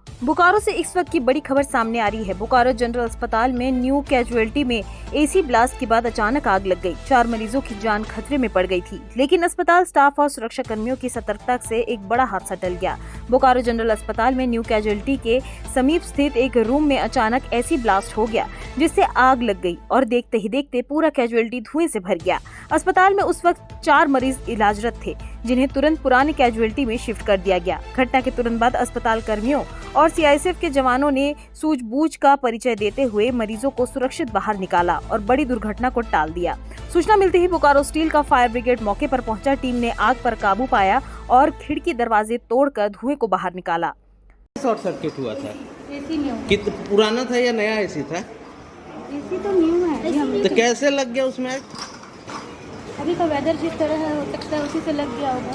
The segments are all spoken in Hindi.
बोकारो से इस वक्त की बड़ी खबर सामने आ रही है। बोकारो जनरल अस्पताल में न्यू कैजुअल्टी में एसी ब्लास्ट के बाद अचानक आग लग गई। 4 मरीजों की जान खतरे में पड़ गई थी, लेकिन अस्पताल स्टाफ और सुरक्षा कर्मियों की सतर्कता से एक बड़ा हादसा टल गया। बोकारो जनरल अस्पताल में न्यू कैजुअल्टी के समीप स्थित एक रूम में अचानक एसी ब्लास्ट हो गया, जिससे आग लग गई और देखते ही देखते पूरा कैजुअल्टी धुएं से भर गया। अस्पताल में उस वक्त 4 मरीज इलाजरत थे, जिन्हें तुरंत पुरानी कैजुअल्टी में शिफ्ट कर दिया गया। घटना के तुरंत बाद अस्पताल कर्मियों और सीआईएसएफ के जवानों ने सूझबूझ का परिचय देते हुए मरीजों को सुरक्षित बाहर निकाला और बड़ी दुर्घटना को टाल दिया। सूचना मिलते ही बोकारो स्टील का फायर ब्रिगेड मौके पर पहुंचा। टीम ने आग पर काबू पाया और खिड़की दरवाजे तोड़कर धुएं को बाहर निकाला। शॉर्ट सर्किट हुआ था? AC new. कितना पुराना था या नया एसी था? एसी तो न्यू है। तो कैसे लग गया उसमें? अभी का वेदर जिस तरह है, हो सकता है उसी से लग गया होगा।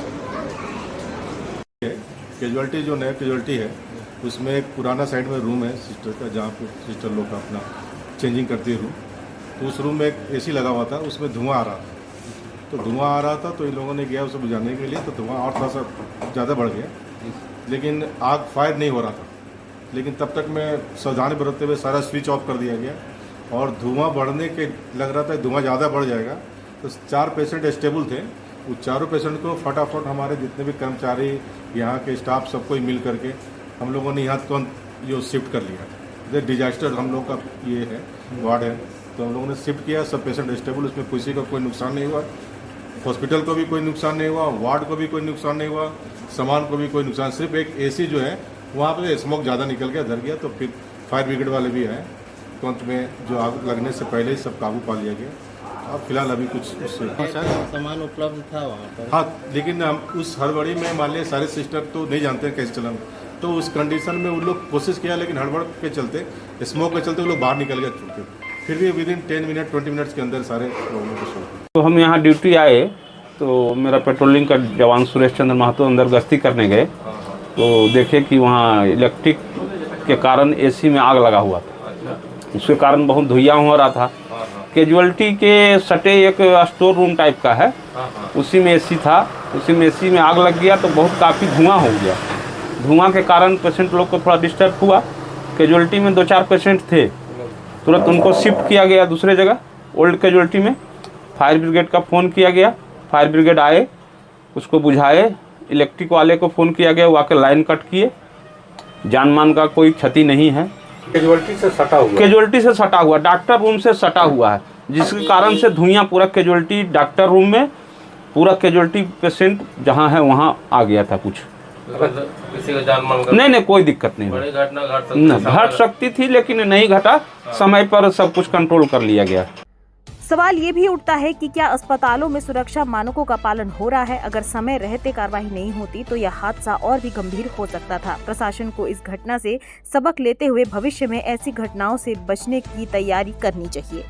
कैजुअल्टी जो नया कैजुअल्टी है उसमें एक पुराना साइड में रूम है सिस्टर का, जहाँ पे सिस्टर लोग का अपना चेंजिंग करती है रूम। तो उस रूम में एक एसी लगा हुआ था, उसमें धुआं आ रहा था। तो धुआं आ रहा था तो इन लोगों ने गया उसे बुझाने के लिए, तो धुआं और थोड़ा सा ज़्यादा बढ़ गया, लेकिन आग फायर नहीं हो रहा था। लेकिन तब तक मैं सावधानी बरतते हुए सारा स्विच ऑफ कर दिया गया और धुआं बढ़ने के लग रहा था धुआं ज़्यादा बढ़ जाएगा। तो 4 पेशेंट स्टेबल थे। वो चारों पेशेंट को फटाफट हमारे जितने भी कर्मचारी, यहाँ के स्टाफ, सबको मिल करके हम लोगों ने यहाँ तुरंत जो शिफ्ट कर लिया। ये डिजास्टर हम लोग का ये है वार्ड है, तो हम लोगों ने शिफ्ट किया। सब पेशेंट स्टेबल, उसमें किसी का कोई नुकसान नहीं हुआ। हॉस्पिटल को भी कोई नुकसान नहीं हुआ, वार्ड को भी कोई नुकसान नहीं हुआ, सामान को भी कोई नुकसान। सिर्फ एक एसी जो है वहाँ पे स्मोक ज़्यादा निकल गया, धर गया। तो फिर फायर ब्रिगेड वाले भी आए, तुरंत में जो आग लगने से पहले ही सब काबू पा लिया गया। अब फिलहाल अभी कुछ उससे सामान उपलब्ध था वहाँ पर? हाँ, लेकिन हम उस हड़बड़ी में मान लिया सारे सिस्टर तो नहीं जानते हैं कैसे चलाना, तो उस कंडीशन में उन लोग कोशिश किया, लेकिन हड़बड़ के चलते, स्मोक के चलते वो लोग बाहर निकल गए छूट के। फिर भी विदिन 10 मिनट 20 मिनट्स के अंदर सारे लोगों को सॉल्व। तो हम यहाँ ड्यूटी आए तो मेरा पेट्रोलिंग का जवान सुरेश चंद्र महतो अंदर गश्ती करने गए तो देखे कि वहाँ इलेक्ट्रिक के कारण एसी में आग लगा हुआ था। उसके कारण बहुत धुआं हो रहा था। कैजुअल्टी के सटे एक स्टोर रूम टाइप का है, उसी में एसी था। उसी में एसी में आग लग गया तो बहुत काफ़ी धुआं हो गया। धुआं के कारण पेशेंट लोग को थोड़ा डिस्टर्ब हुआ। कैजुअल्टी में 2-4 पेशेंट थे, तुरंत उनको शिफ्ट किया गया दूसरे जगह ओल्ड कैजुअल्टी में। फायर ब्रिगेड का फ़ोन किया गया, फायर ब्रिगेड आए, उसको बुझाए। इलेक्ट्रिक वाले को फ़ोन किया गया, वो आके लाइन कट किए। जान मान का कोई क्षति नहीं है। कैजुअल्टी से सटा हुआ, कैजुअल्टी से सटा हुआ, डॉक्टर रूम से सटा हुआ है, जिसके कारण से धुआं पूरा कैजुअल्टी डॉक्टर रूम में, पूरा कैजुअल्टी पेशेंट जहाँ है वहाँ आ गया था। कुछ किसी का जान माल नहीं, कोई दिक्कत नहीं। बड़ी घटना घट सकती थी, लेकिन नहीं घटा। समय पर सब कुछ कंट्रोल कर लिया गया। सवाल ये भी उठता है कि क्या अस्पतालों में सुरक्षा मानकों का पालन हो रहा है? अगर समय रहते कार्रवाई नहीं होती तो यह हादसा और भी गंभीर हो सकता था। प्रशासन को इस घटना से सबक लेते हुए भविष्य में ऐसी घटनाओं से बचने की तैयारी करनी चाहिए।